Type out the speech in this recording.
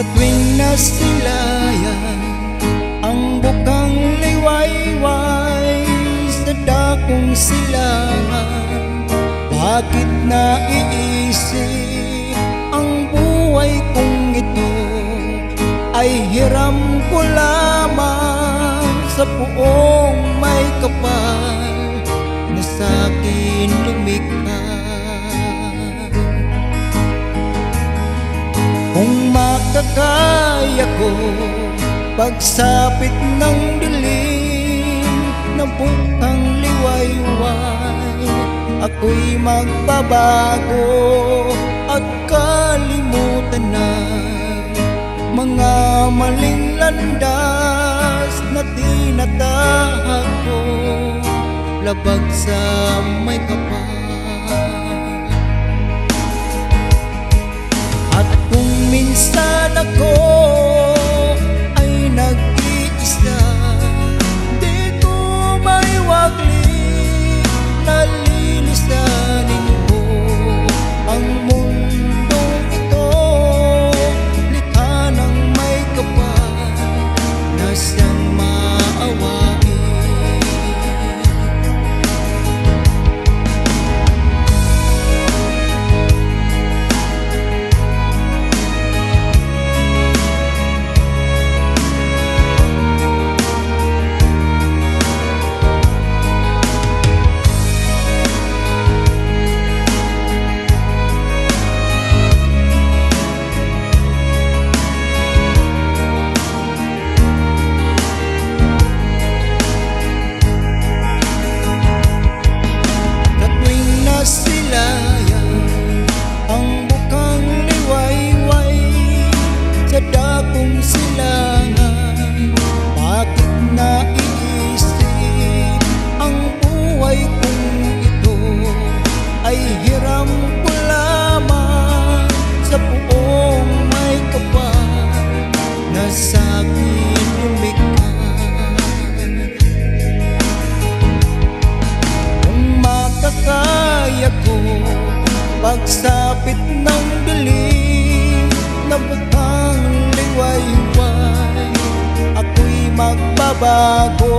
Sa tuwing nasilayan ang bukang liwayway sa dakong silangan, bakit naiisip ang buhay kong ito ay hiram ko lamang sa puong may kapal na sa'kin lumikha. Kung makakaya ko pagsapit ng dilim ng bukang liwayway, ako'y magbabago at kalimutan na mga maling landas na tinatahak ko, labag sa may kapal. At kung minsan ako ay nag-iisa, di ko maiwagli na lilisanin ko ang mundong ito, likha ng may kapal na siyang maawain. Ang bukang liwayway sa dakong silangan, bakit naiisip ang buhay kong ito ay hiram ko lamang sa puong may kapal na sa'kin lumikha. Kung makakaya ko pagsapit ng dilim na bukang liwayway, ako'y magbabago